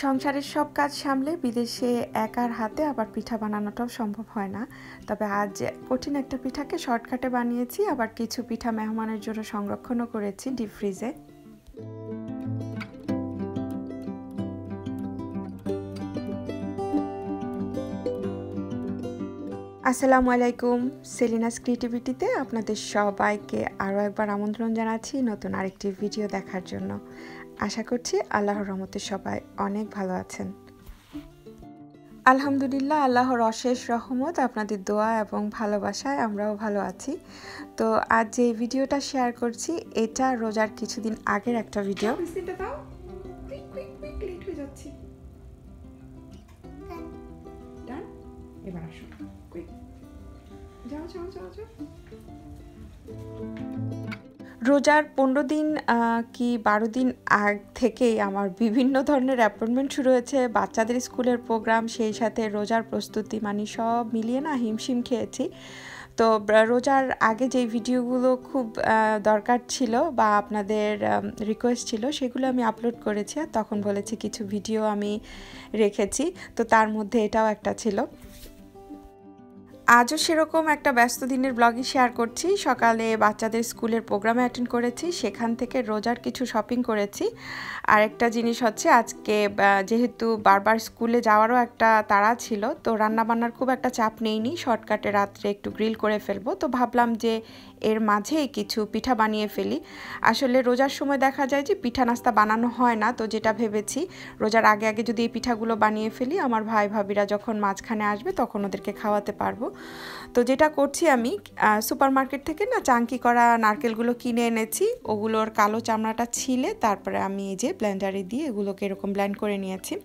সংসারের সব কাজ সামলে বিদেশে একার হাতে আবার পিঠা বানানোটাও সম্ভব হয় না। তবে আজ কঠিন একটা পিঠাকে শর্টকাটে বানিয়েছি, আবার কিছু পিঠা মেহমানের জন্য সংরক্ষণও করেছি ডিপ ফ্রিজে। আসসালামু আলাইকুম, সেলিনাস ক্রিয়েটিভিটিতে আপনাদের সবাইকে আরও একবার আমন্ত্রণ জানাচ্ছি নতুন আরেকটি ভিডিও দেখার জন্য। আশা করছি আল্লাহর রহমতে সবাই অনেক ভালো আছেন। আলহামদুলিল্লাহ, আল্লাহর অশেষ রহমত, আপনাদের দোয়া এবং ভালোবাসায় আমরাও ভালো আছি। তো আজ যে ভিডিওটা শেয়ার করছি এটা রোজার কিছুদিন আগের একটা ভিডিও। এবার আসো, রোজার 15 দিন কি 12 দিন আগ থেকেই আমার বিভিন্ন ধরনের অ্যাপয়েন্টমেন্ট শুরু হয়েছে, বাচ্চাদের স্কুলের প্রোগ্রাম, সেই সাথে রোজার প্রস্তুতি, মানে সব মিলিয়ে না হিমশিম খেয়েছি। তো রোজার আগে যেই ভিডিওগুলো খুব দরকার ছিল বা আপনাদের রিকোয়েস্ট ছিল সেগুলো আমি আপলোড করেছি, আর তখন বলেছি কিছু ভিডিও আমি রেখেছি, তো তার মধ্যে এটাও একটা ছিল। আজও সেরকম একটা ব্যস্ত দিনের ব্লগই শেয়ার করছি। সকালে বাচ্চাদের স্কুলের প্রোগ্রামে অ্যাটেন্ড করেছি, সেখান থেকে রোজার কিছু শপিং করেছি। আর একটা জিনিস হচ্ছে, আজকে যেহেতু বারবার স্কুলে যাওয়ারও একটা তাড়া ছিল, তো রান্নাবান্নার খুব একটা চাপ নেইনি, শর্টকাটে রাত্রে একটু গ্রিল করে ফেলবো। তো ভাবলাম যে এর মাঝেই কিছু পিঠা বানিয়ে ফেলি। আসলে রোজার সময় দেখা যায় যে পিঠা নাস্তা বানানো হয় না, তো যেটা ভেবেছি রোজার আগে আগে যদি এই পিঠাগুলো বানিয়ে ফেলি, আমার ভাই ভাবিরা যখন মাঝখানে আসবে তখন ওদেরকে খাওয়াতে পারবো। তো যেটা করছি, আমি সুপার মার্কেট থেকে না চাঙ্কি করা নারকেলগুলো কিনে এনেছি, ওগুলোর কালো চামড়াটা ছিলে তারপরে আমি এই যে ব্লেন্ডারে দিয়ে এগুলোকে এরকম ব্লেন্ড করে নিয়েছি।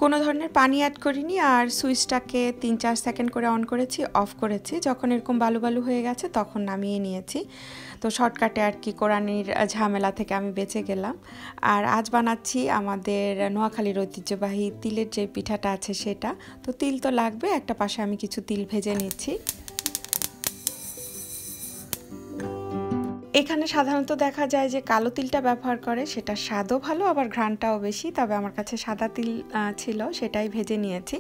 কোনো ধরনের পানি অ্যাড করিনি, আর সুইচটাকে 3-4 সেকেন্ড করে অন করেছি, অফ করেছি। যখন এরকম বালু বালু হয়ে গেছে তখন নামিয়ে নিয়েছি। তো শর্টকাটে আর কি কোরআনির ঝামেলা থেকে আমি বেঁচে গেলাম। আর আজ বানাচ্ছি আমাদের নোয়াখালীর ঐতিহ্যবাহী তিলের যে পিঠাটা আছে সেটা। তো তিল তো লাগবে, একটা পাশে আমি কিছু তিল ভেজে নিচ্ছি। এখানে সাধারণত দেখা যায় যে কালো তিলটা ব্যবহার করে, সেটা স্বাদও ভালো আবার ঘ্রাণটাও বেশি, তবে আমার কাছে সাদা তিল ছিল, সেটাই ভেজে নিয়েছি।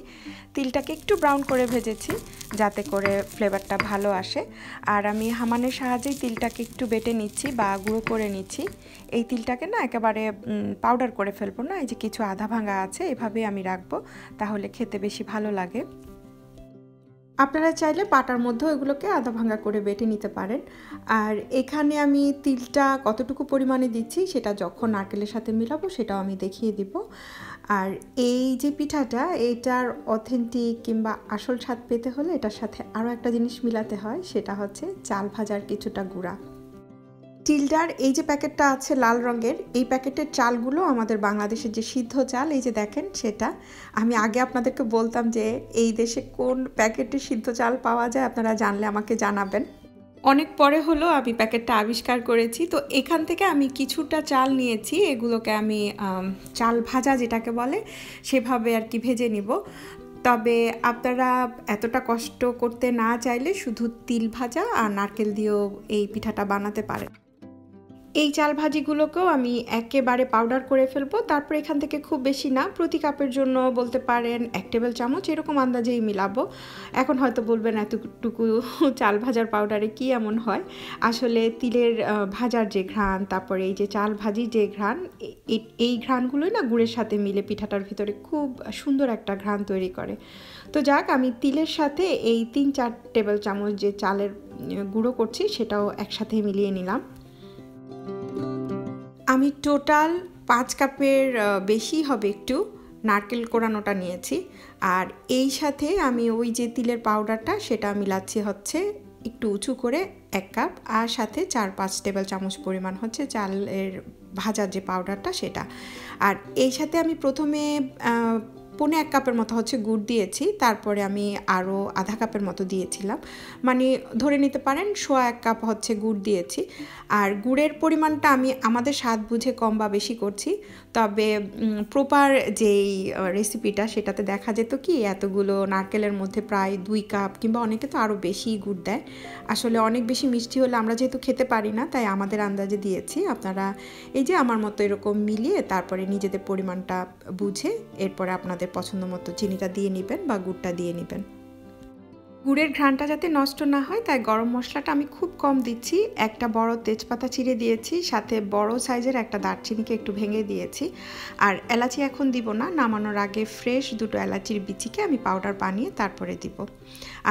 তিলটাকে একটু ব্রাউন করে ভেজেছি যাতে করে ফ্লেভারটা ভালো আসে। আর আমি হামানের সাহায্যেই তিলটাকে একটু বেটে নিচ্ছি বা গুঁড়ো করে নিচ্ছি। এই তিলটাকে না একেবারে পাউডার করে ফেলবো না, এই যে কিছু আধা ভাঙা আছে এভাবেই আমি রাখবো, তাহলে খেতে বেশি ভালো লাগে। আপনারা চাইলে পাটার মধ্যেও এগুলোকে আধা ভাঙা করে বেটে নিতে পারেন। আর এখানে আমি তিলটা কতটুকু পরিমাণে দিচ্ছি সেটা যখন নারকেলের সাথে মিলাবো সেটাও আমি দেখিয়ে দিব। আর এই যে পিঠাটা, এটার অথেন্টিক কিংবা আসল স্বাদ পেতে হলে এটার সাথে আরও একটা জিনিস মিলাতে হয়, সেটা হচ্ছে চাল ভাজার কিছুটা গুঁড়া। তিলটার এই যে প্যাকেটটা আছে লাল রঙের, এই প্যাকেটের চালগুলো আমাদের বাংলাদেশের যে সিদ্ধ চাল, এই যে দেখেন সেটা। আমি আগে আপনাদেরকে বলতাম যে এই দেশে কোন প্যাকেটের সিদ্ধ চাল পাওয়া যায়, আপনারা জানলে আমাকে জানাবেন। অনেক পরে হলো আমি প্যাকেটটা আবিষ্কার করেছি। তো এখান থেকে আমি কিছুটা চাল নিয়েছি, এগুলোকে আমি চাল ভাজা যেটাকে বলে সেভাবে আর কি ভেজে নিব। তবে আপনারা এতটা কষ্ট করতে না চাইলে শুধু তিল ভাজা আর নারকেল দিয়েও এই পিঠাটা বানাতে পারেন। এই চাল ভাজিগুলোকেও আমি একেবারে পাউডার করে ফেলবো। তারপর এখান থেকে খুব বেশি না, প্রতি কাপের জন্য বলতে পারেন 1 টেবিল চামচ এরকম আন্দাজেই মিলাবো। এখন হয়তো বলবেন এতটুকু চাল ভাজার পাউডারে কি এমন হয়। আসলে তিলের ভাজার যে ঘ্রাণ, তারপরে এই যে চাল ভাজির যে ঘ্রাণ, এই ঘ্রাণগুলোই না গুড়ের সাথে মিলে পিঠাটার ভিতরে খুব সুন্দর একটা ঘ্রাণ তৈরি করে। তো যাক, আমি তিলের সাথে এই 3-4 টেবিল চামচ যে চালের গুঁড়ো করছি সেটাও একসাথে মিলিয়ে নিলাম। আমি টোটাল 5 কাপের বেশি হবে একটু নারকেল কোরানোটা নিয়েছি। আর এই সাথে আমি ওই যে তিলের পাউডারটা সেটা মিলাচ্ছি হচ্ছে একটু উঁচু করে 1 কাপ, আর সাথে 4-5 টেবিল চামচ পরিমাণ হচ্ছে চালের ভাজার যে পাউডারটা সেটা। আর এই সাথে আমি প্রথমে 1.5 কাপের মতো হচ্ছে গুড় দিয়েছি, তারপরে আমি আরও আধা কাপের মতো দিয়েছিলাম, মানে ধরে নিতে পারেন 1.25 কাপ হচ্ছে গুড় দিয়েছি। আর গুড়ের পরিমাণটা আমি আমাদের স্বাদ বুঝে কম বা বেশি করছি। তবে প্রপার যেই রেসিপিটা সেটাতে দেখা যেত কি এতগুলো নারকেলের মধ্যে প্রায় 2 কাপ কিংবা অনেকে তো আরও বেশি গুড় দেয়। আসলে অনেক বেশি মিষ্টি হলে আমরা যেহেতু খেতে পারি না, তাই আমাদের আন্দাজে দিয়েছি। আপনারা এই যে আমার মতো এরকম মিলিয়ে তারপরে নিজেদের পরিমাণটা বুঝে এরপরে আপনাদের পছন্দ মতো চিনিটা দিয়ে নেবেন বা গুড়টা দিয়ে নেবেন। গুড়ের ঘ্রাণটা যাতে নষ্ট না হয় তাই গরম মশলাটা আমি খুব কম দিচ্ছি। একটা বড় তেজপাতা চিড়ে দিয়েছি, সাথে বড় সাইজের একটা দারচিনিকে একটু ভেঙে দিয়েছি। আর এলাচি এখন দিব না, নামানোর আগে ফ্রেশ 2টো এলাচির বিচিকে আমি পাউডার বানিয়ে তারপরে দিব।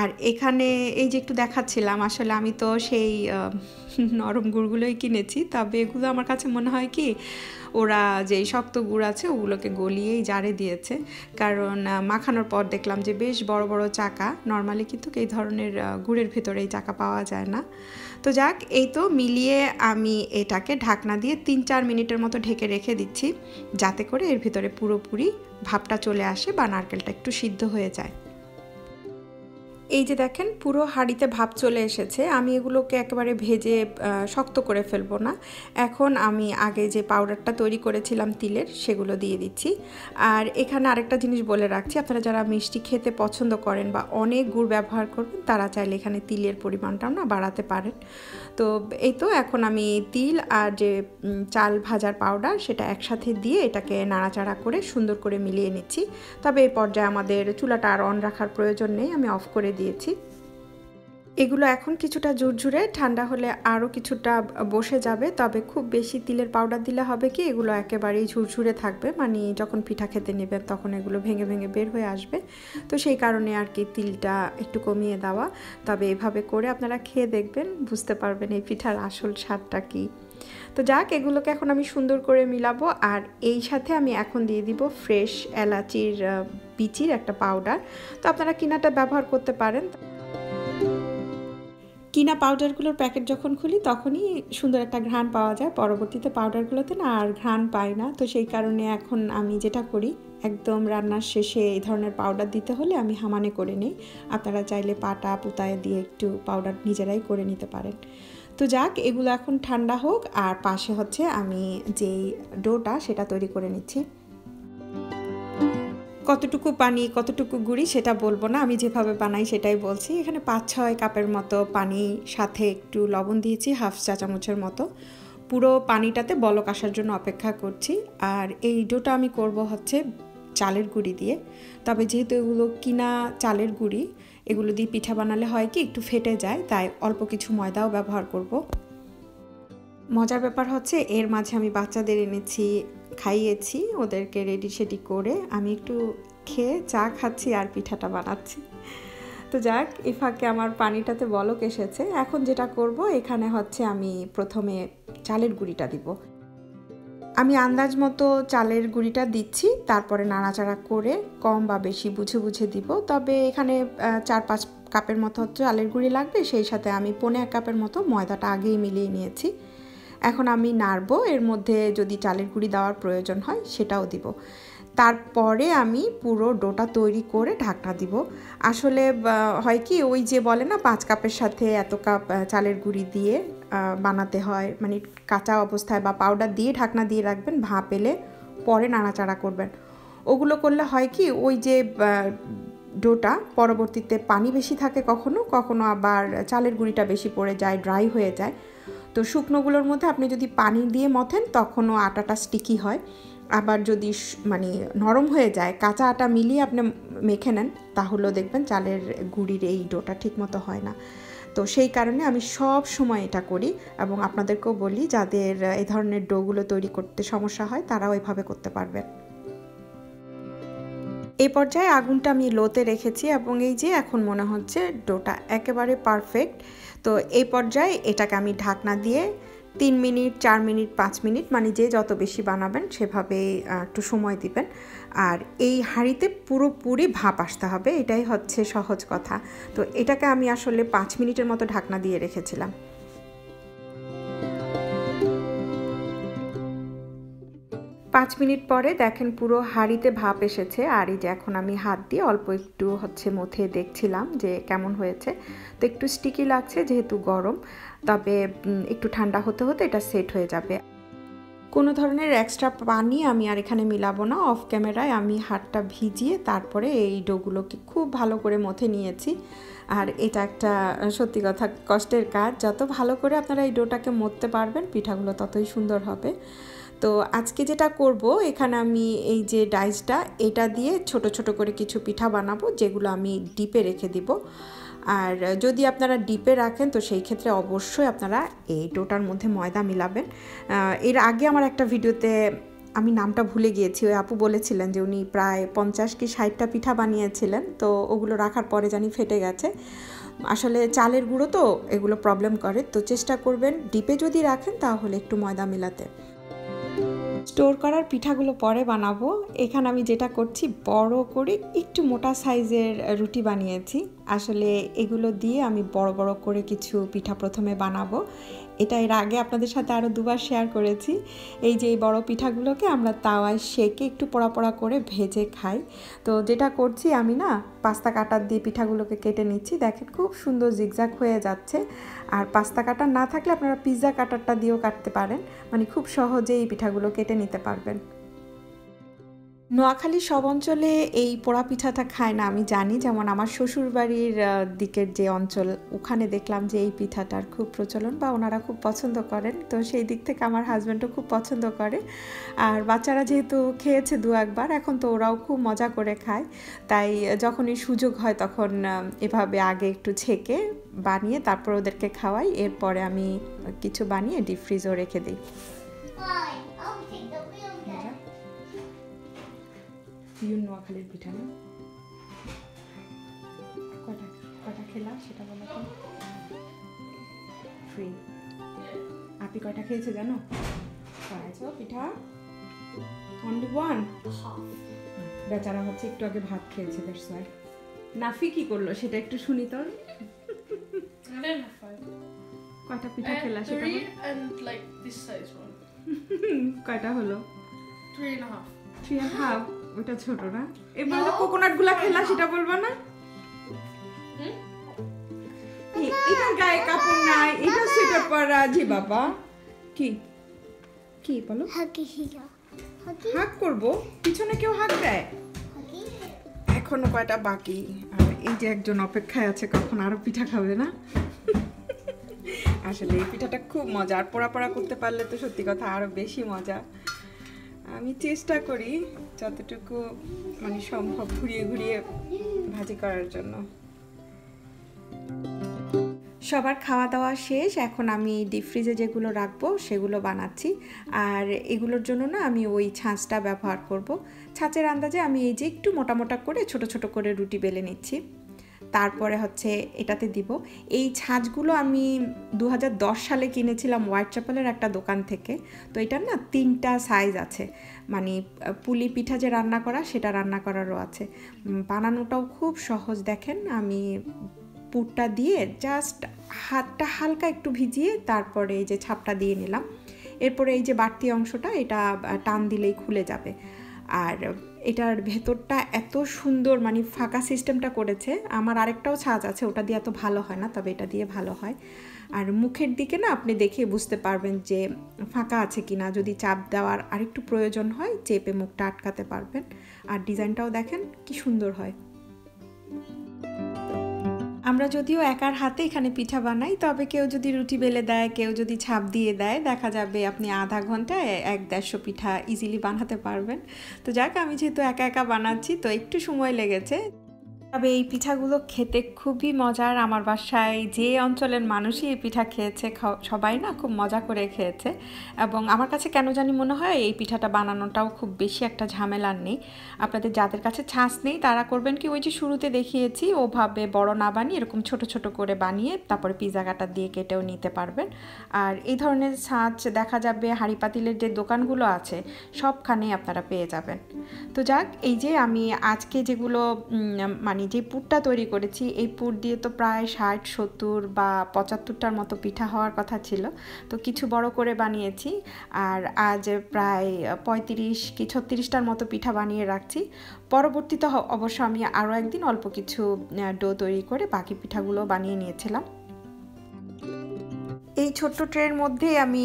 আর এখানে এই যে একটু দেখাচ্ছিলাম, আসলে আমি তো সেই নরম গুড়গুলোই কিনেছি, তবে এগুলো আমার কাছে মনে হয় কি ওরা যেই শক্ত গুড় আছে ওগুলোকে গলিয়েই জারে দিয়েছে, কারণ মাখানোর পর দেখলাম যে বেশ বড় বড় চাকা। নর্মালি কিন্তু এই ধরনের গুড়ের ভেতরে এই চাকা পাওয়া যায় না। তো যাক, এই তো মিলিয়ে আমি এটাকে ঢাকনা দিয়ে 3-4 মিনিটের মতো ঢেকে রেখে দিচ্ছি, যাতে করে এর ভিতরে পুরোপুরি ভাপটা চলে আসে বা নারকেলটা একটু সিদ্ধ হয়ে যায়। এই যে দেখেন পুরো হাঁড়িতে ভাপ চলে এসেছে। আমি এগুলোকে একেবারে ভেজে শক্ত করে ফেলবো না। এখন আমি আগে যে পাউডারটা তৈরি করেছিলাম তিলের, সেগুলো দিয়ে দিচ্ছি। আর এখানে আরেকটা জিনিস বলে রাখছি, আপনারা যারা মিষ্টি খেতে পছন্দ করেন বা অনেক গুড় ব্যবহার করবেন তারা চাইলে এখানে তিলের পরিমাণটাও না বাড়াতে পারেন। তো এই তো এখন আমি তিল আর যে চাল ভাজার পাউডার সেটা একসাথে দিয়ে এটাকে নাড়াচাড়া করে সুন্দর করে মিলিয়ে নিচ্ছি। তবে এই পর্যায়ে আমাদের চুলাটা আর অন রাখার প্রয়োজন নেই, আমি অফ করে দিয়েছি। এগুলো এখন কিছুটা ঝুরঝুরে, ঠান্ডা হলে আরও কিছুটা বসে যাবে। তবে খুব বেশি তিলের পাউডার দিলে হবে কি এগুলো একেবারেই ঝুরঝুরে থাকবে, মানে যখন পিঠা খেতে নেবেন তখন এগুলো ভেঙে ভেঙে বের হয়ে আসবে। তো সেই কারণে আর কি তিলটা একটু কমিয়ে দেওয়া। তবে এভাবে করে আপনারা খেয়ে দেখবেন, বুঝতে পারবেন এই পিঠার আসল স্বাদটা কী। তো যাক, এগুলোকে এখন আমি সুন্দর করে মিলাবো। আর এই সাথে আমি এখন দিয়ে দিব ফ্রেশ এলাচির বিচির একটা পাউডার। তো আপনারা কিনাটা ব্যবহার করতে পারেন। কিনা পাউডারগুলোর প্যাকেট যখন খুলি তখনই সুন্দর একটা ঘ্রাণ পাওয়া যায়, পরবর্তীতে পাউডারগুলোতে না আর ঘ্রাণ পাই না। তো সেই কারণে এখন আমি যেটা করি, একদম রান্নার শেষে এই ধরনের পাউডার দিতে হলে আমি হামানে করে নিই। আপনারা চাইলে পাটা পুতায় দিয়ে একটু পাউডার নিজেরাই করে নিতে পারেন। তো যাক, এগুলো এখন ঠান্ডা হোক। আর পাশে হচ্ছে আমি যেই ডোটা সেটা তৈরি করে নিচ্ছি। কতটুকু পানি কতটুকু গুঁড়ি সেটা বলবো না, আমি যেভাবে বানাই সেটাই বলছি। এখানে 5-6 কাপের মতো পানি, সাথে একটু লবণ দিয়েছি 1/2 চা চামচের মতো। পুরো পানিটাতে বলক আসার জন্য অপেক্ষা করছি। আর এই ডোটা আমি করব হচ্ছে চালের গুঁড়ি দিয়ে। তবে যেহেতু এগুলো কিনা চালের গুঁড়ি, এগুলো দিয়ে পিঠা বানালে হয় কি একটু ফেটে যায়, তাই অল্প কিছু ময়দাও ব্যবহার করব। মজার ব্যাপার হচ্ছে এর মাঝে আমি বাচ্চাদের এনেছি, খাইয়েছি ওদেরকে রেডি সেডি করে, আমি একটু খেয়ে চা খাচ্ছি আর পিঠাটা বানাচ্ছি। তো যাক, এই ফাঁকে আমার পানিটাতে বলক এসেছে। এখন যেটা করব, এখানে হচ্ছে আমি প্রথমে চালের গুঁড়িটা দিব। আমি আন্দাজ মতো চালের গুঁড়িটা দিচ্ছি, তারপরে নাড়াচাড়া করে কম বা বেশি বুঝে বুঝে দিব। তবে এখানে 4-5 কাপের মতো চালের গুঁড়ি লাগবে, সেই সাথে আমি 1.25 কাপের মতো ময়দাটা আগেই মিলিয়ে নিয়েছি। এখন আমি নাড়বো, এর মধ্যে যদি চালের গুঁড়ি দেওয়ার প্রয়োজন হয় সেটাও দিব। তারপরে আমি পুরো ডোটা তৈরি করে ঢাকনা দিব। আসলে হয় কি, ওই যে বলে না 5 কাপের সাথে এত কাপ চালের গুঁড়ি দিয়ে বানাতে হয়, মানে কাঁচা অবস্থায় বা পাউডার দিয়ে ঢাকনা দিয়ে রাখবেন, ভাপ এলে পরে নাড়াচাড়া করবেন। ওগুলো করলে হয় কি, ওই যে ডোটা পরবর্তীতে পানি বেশি থাকে, কখনো কখনো আবার চালের গুঁড়িটা বেশি পড়ে যায়, ড্রাই হয়ে যায়। তো শুকনোগুলোর মধ্যে আপনি যদি পানি দিয়ে মথেন তখনও আটাটা স্টিকি হয়। আবার যদি মানে নরম হয়ে যায়, কাঁচা আটা মিলিয়ে আপনি মেখে নেন, তাহলেও দেখবেন চালের গুঁড়ির এই ডোটা ঠিকমতো হয় না। তো সেই কারণে আমি সব সময় এটা করি, এবং আপনাদেরকেও বলি যাদের এই ধরনের ডোগুলো তৈরি করতে সমস্যা হয় তারাও এভাবে করতে পারবেন। এই পর্যায়ে আগুনটা আমি লোতে রেখেছি, এবং এই যে এখন মনে হচ্ছে ডোটা একেবারে পারফেক্ট। তো এই পর্যায়ে এটাকে আমি ঢাকনা দিয়ে 3 মিনিট, 4 মিনিট, 5 মিনিট, মানে যে যত বেশি বানাবেন সেভাবে একটু সময় দিবেন। আর এই হাঁড়িতে পুরোপুরি ভাপ আসতে হবে, এটাই হচ্ছে সহজ কথা। তো এটাকে আমি আসলে 5 মিনিটের মতো ঢাকনা দিয়ে রেখেছিলাম। 5 মিনিট পরে দেখেন পুরো হাঁড়িতে ভাপ এসেছে। আর এই যে এখন আমি হাত দিয়ে অল্প একটু হচ্ছে মথে দেখছিলাম যে কেমন হয়েছে। তো একটু স্টিকি লাগছে যেহেতু গরম, তবে একটু ঠান্ডা হতে হতে এটা সেট হয়ে যাবে। কোনো ধরনের এক্সট্রা পানি আমি আর এখানে মিলাবো না। অফ ক্যামেরায় আমি হাতটা ভিজিয়ে তারপরে এই ডোগুলোকে খুব ভালো করে মথে নিয়েছি। আর এটা একটা সত্যি কথা কষ্টের কাজ। যত ভালো করে আপনারা এই ডোটাকে মথতে পারবেন পিঠাগুলো ততই সুন্দর হবে। তো আজকে যেটা করব, এখানে আমি এই যে ডাইসটা এটা দিয়ে ছোট ছোট করে কিছু পিঠা বানাবো, যেগুলো আমি ডিপে রেখে দিব। আর যদি আপনারা ডিপে রাখেন তো সেই ক্ষেত্রে অবশ্যই আপনারা এই ডোটার মধ্যে ময়দা মিলাবেন। এর আগে আমার একটা ভিডিওতে আমি নামটা ভুলে গিয়েছি, ওই আপু বলেছিলেন যে উনি প্রায় 50 কি 60টা পিঠা বানিয়েছিলেন, তো ওগুলো রাখার পরে জানি ফেটে গেছে। আসলে চালের গুঁড়ো তো এগুলো প্রবলেম করে, তো চেষ্টা করবেন ডিপে যদি রাখেন তাহলে একটু ময়দা মিলাতে। স্টোর করার পিঠাগুলো পরে বানাবো। এখানে আমি যেটা করছি, বড় করে একটু মোটা সাইজের রুটি বানিয়েছি। আসলে এগুলো দিয়ে আমি বড় বড় করে কিছু পিঠা প্রথমে বানাবো। এটা এর আগে আপনাদের সাথে আরও দুবার শেয়ার করেছি। এই যে এই বড় পিঠাগুলোকে আমরা তাওয়ায় সেকে একটু পোড়া পোড়া করে ভেজে খাই। তো যেটা করছি আমি না, পাস্তা কাটার দিয়ে পিঠাগুলোকে কেটে নিচ্ছি। দেখেন খুব সুন্দর জিগজাগ হয়ে যাচ্ছে। আর পাস্তা কাটার না থাকলে আপনারা পিৎজা কাটারটা দিয়েও কাটতে পারেন, মানে খুব সহজে এই পিঠাগুলো কেটে নিতে পারবেন। নোয়াখালীর সব অঞ্চলে এই পোড়া পিঠাটা খায় না আমি জানি, যেমন আমার শ্বশুরবাড়ির দিকের যে অঞ্চল, ওখানে দেখলাম যে এই পিঠাটার খুব প্রচলন বা ওনারা খুব পছন্দ করেন। তো সেই দিক থেকে আমার হাজব্যান্ডও খুব পছন্দ করে। আর বাচ্চারা যেহেতু খেয়েছে দু একবার, এখন তো ওরাও খুব মজা করে খায়। তাই যখনই সুযোগ হয় তখন এভাবে আগে একটু ছেঁকে বানিয়ে তারপর ওদেরকে খাওয়াই। এরপরে আমি কিছু বানিয়ে ডিপ ফ্রিজও রেখে দিই। নোয়াখালীর পিঠা না কটা কটা খেলাম সেটা বলো তো। ফ্রি। আপনি কয়টা খেয়েছে জানো? খাইছো পিঠা? Only one? বেচারা হচ্ছে একটু আগে ভাত খেয়েছে, দ্যাটস ওয়াই। নাফি কি করলো সেটা একটু শুনি তোর। কয়টা পিঠা খেলা সেটা? 3 and like this size one. কয়টা হলো? 3.5. 3.5? ওটা ছোট না? এবার কোকোনাট গুলা খেলা সেটা বলবো না? এটা গায়ে কাপড় নাই, এটা সেটা পরা জি বাবা। কি কি বলো? হাক করব? পিছনে কেউ হাক দেয়? এখনো কয়টা বাকি। আর এই যে একজন অপেক্ষায় আছে কখন আরো পিঠা খাবে না। আসলে এই পিঠাটা খুব মজা, আর পোড়া পোড়া করতে পারলে তো সত্যি কথা আরো বেশি মজা। আমি চেষ্টা করি যতটুকু মানে সম্ভব ঘুরিয়ে ঘুরিয়ে ভাজি করার জন্য। সবার খাওয়া দাওয়া শেষ, এখন আমি ডিপ ফ্রিজে যেগুলো রাখবো সেগুলো বানাচ্ছি। আর এগুলোর জন্য না আমি ওই ছাঁচটা ব্যবহার করব। ছাঁচের আন্দাজে আমি এই যে একটু মোটা মোটা করে ছোট ছোট করে রুটি বেলে নিচ্ছি, তারপরে হচ্ছে এটাতে দিব। এই ছাঁচগুলো আমি 2010 সালে কিনেছিলাম হোয়াইট চ্যাপেলের একটা দোকান থেকে। তো এটার না 3টা সাইজ আছে, মানে পুলি পিঠা যে রান্না করা সেটা রান্না করারও আছে। বানানোটাও খুব সহজ। দেখেন আমি পুরটা দিয়ে জাস্ট হাতটা হালকা একটু ভিজিয়ে তারপরে এই যে ছাপটা দিয়ে নিলাম। এরপরে এই যে বাড়তি অংশটা এটা টান দিলেই খুলে যাবে। আর এটার ভেতরটা এত সুন্দর, মানে ফাঁকা সিস্টেমটা করেছে। আমার আরেকটাও ছাঁচ আছে, ওটা দিয়ে এত ভালো হয় না, তবে এটা দিয়ে ভালো হয়। আর মুখের দিকে না আপনি দেখে বুঝতে পারবেন যে ফাঁকা আছে কিনা। যদি চাপ দেওয়ার আরেকটু প্রয়োজন হয় চেপে মুখটা আটকাতে পারবেন। আর ডিজাইনটাও দেখেন কি সুন্দর হয়। আমরা যদিও একার হাতে এখানে পিঠা বানাই, তবে কেউ যদি রুটি বেলে দেয়, কেউ যদি ছাপ দিয়ে দেয়, দেখা যাবে আপনি আধা ঘন্টায় 1-150 পিঠা ইজিলি বানাতে পারবেন। তো যাক, আমি যেহেতু একা একা বানাচ্ছি তো একটু সময় লেগেছে, তবে এই পিঠাগুলো খেতে খুবই মজার। আমার বাসায় যে অঞ্চলের মানুষই এই পিঠা খেয়েছে সবাই না খুব মজা করে খেয়েছে। এবং আমার কাছে কেন জানি মনে হয় এই পিঠাটা বানানোটাও খুব বেশি একটা ঝামেলার নেই। আপনাদের যাদের কাছে ছাঁচ নেই তারা করবেন কি, ওই যে শুরুতে দেখিয়েছি ওভাবে বড় না বানিয়ে এরকম ছোট ছোট করে বানিয়ে তারপরে পিৎজা কাটার দিয়ে কেটেও নিতে পারবেন। আর এই ধরনের ছাঁচ দেখা যাবে হাঁড়ি পাতিলের যে দোকানগুলো আছে সবখানেই আপনারা পেয়ে যাবেন। তো যাক, এই যে আমি আজকে যেগুলো মানে যে পুরটা তৈরি করেছি, এই পুর দিয়ে তো প্রায় 60-70 বা 75টার মতো পিঠা হওয়ার কথা ছিল। তো কিছু বড় করে বানিয়েছি, আর আজ প্রায় 35 কি 36টার মতো পিঠা বানিয়ে রাখছি। পরবর্তীতে অবশ্য আমি আরও একদিন অল্প কিছু ডো তৈরি করে বাকি পিঠাগুলো বানিয়ে নিয়েছিলাম। এই ছোট্ট ট্রের মধ্যেই আমি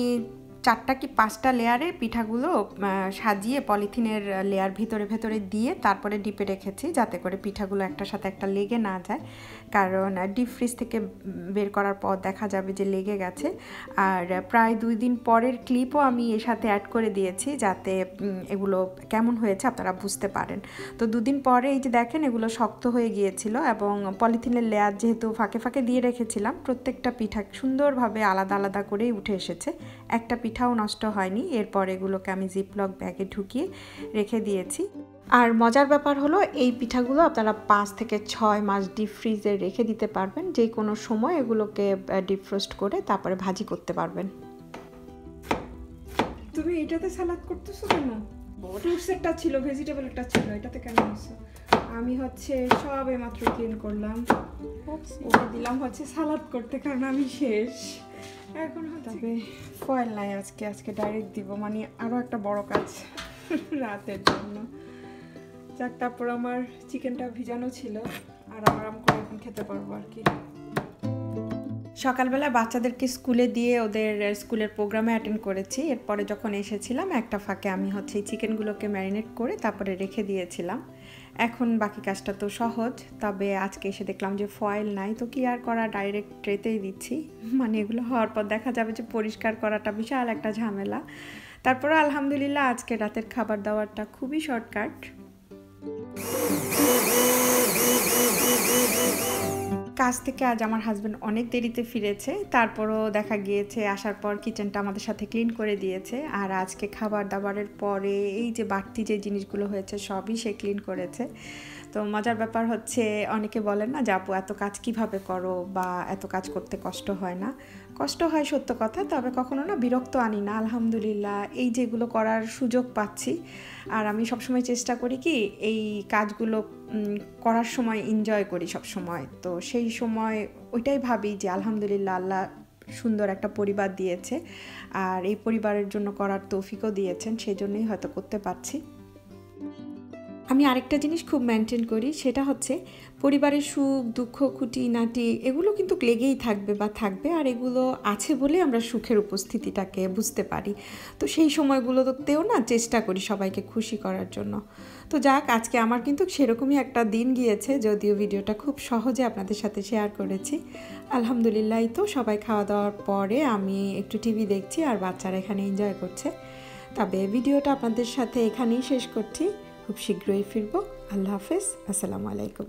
4টা কি 5টা লেয়ারে পিঠাগুলো সাজিয়ে পলিথিনের লেয়ার ভেতরে দিয়ে তারপরে ডিপে রেখেছি, যাতে করে পিঠাগুলো একটার সাথে একটা লেগে না যায়, কারণ ডিপ ফ্রিজ থেকে বের করার পর দেখা যাবে যে লেগে গেছে। আর প্রায় 2 দিন পরের ক্লিপও আমি এর সাথে অ্যাড করে দিয়েছি, যাতে এগুলো কেমন হয়েছে আপনারা বুঝতে পারেন। তো 2 দিন পরে এই যে দেখেন এগুলো শক্ত হয়ে গিয়েছিল, এবং পলিথিনের লেয়ার যেহেতু ফাঁকে দিয়ে রেখেছিলাম, প্রত্যেকটা পিঠা সুন্দরভাবে আলাদা করেই উঠে এসেছে, একটা পিঠাও নষ্ট হয়নি। এরপর এগুলোকে আমি জিপলক ব্যাগে ঢুকিয়ে রেখে দিয়েছি। আর মজার ব্যাপার হলো এই পিঠাগুলো আপনারা 5 থেকে 6 মাস ডিপ ফ্রিজে রেখে দিতে পারবেন, যে কোনো সময় এগুলোকে ডিপ ফ্রোস্ট করে তারপরে ভাজি করতে পারবেন। তুমি এটাতে সালাদ করতেছো কেন? ফ্রুটসেরটা ছিল, ভেজিটেবলেরটা ছিল, এটাতে কেন হচ্ছে? আমি হচ্ছে সবে মাত্র ক্লিন করলাম, ওটা দিলাম হচ্ছে সালাদ করতে, কারণ আমি শেষ এখন। তবে ফয়েল নাই আজকে ডাইরেক্ট দিব, মানে আরও একটা বড় কাজ রাতের জন্য। যাক, তারপর আমার চিকেনটা ভিজানো ছিল, আর আরাম করে এখন খেতে পারবো আর কি। সকালবেলা বাচ্চাদেরকে স্কুলে দিয়ে ওদের স্কুলের প্রোগ্রামে অ্যাটেন্ড করেছি। এরপরে যখন এসেছিলাম একটা ফাঁকে আমি হচ্ছে এই চিকেনগুলোকে ম্যারিনেট করে তারপরে রেখে দিয়েছিলাম। এখন বাকি কাজটা তো সহজ, তবে আজকে এসে দেখলাম যে ফয়েল নাই, তো কি আর করা, ডাইরেক্ট ট্রেতেই দিচ্ছি। মানে এগুলো হওয়ার পর দেখা যাবে যে পরিষ্কার করাটা বিশাল একটা ঝামেলা। তারপরে আলহামদুলিল্লাহ আজকে রাতের খাবার দাবারটা খুবই শর্টকাট। কাজ থেকে আজ আমার হাজব্যান্ড অনেক দেরিতে ফিরেছে, তারপরও দেখা গিয়েছে আসার পর কিচেনটা আমাদের সাথে ক্লিন করে দিয়েছে। আর আজকে খাবার দাবারের পরে এই যে বাড়তি যে জিনিসগুলো হয়েছে সবই সে ক্লিন করেছে। তো মজার ব্যাপার হচ্ছে, অনেকে বলেন না যে আপু এত কাজ কিভাবে করো, বা এত কাজ করতে কষ্ট হয় না। কষ্ট হয় সত্য কথা, তবে কখনো না বিরক্ত আনি না। আলহামদুলিল্লাহ এই যেগুলো করার সুযোগ পাচ্ছি, আর আমি সবসময় চেষ্টা করি কি এই কাজগুলো করার সময় এনজয় করি সব সময়। তো সেই সময় ওইটাই ভাবি যে আলহামদুলিল্লাহ আল্লাহ সুন্দর একটা পরিবার দিয়েছে, আর এই পরিবারের জন্য করার তৌফিকও দিয়েছেন, সেই জন্যই হয়তো করতে পারছি। আমি আরেকটা জিনিস খুব মেনটেন করি, সেটা হচ্ছে পরিবারের সুখ দুঃখ খুঁটিনাটি এগুলো কিন্তু লেগেই থাকবে, আর এগুলো আছে বলে আমরা সুখের উপস্থিতিটাকে বুঝতে পারি। তো সেই সময়গুলোতেও না চেষ্টা করি সবাইকে খুশি করার জন্য। তো যাক, আজকে আমার কিন্তু সেরকমই একটা দিন গিয়েছে, যদিও ভিডিওটা খুব সহজে আপনাদের সাথে শেয়ার করেছি। আলহামদুলিল্লাহ তো সবাই খাওয়া দাওয়ার পরে আমি একটু টিভি দেখছি, আর বাচ্চারা এখানে এনজয় করছে। তবে ভিডিওটা আপনাদের সাথে এখানেই শেষ করছি, খুব শীঘ্রই ফিরবো। আল্লাহ হাফেজ, আসসালামু আলাইকুম।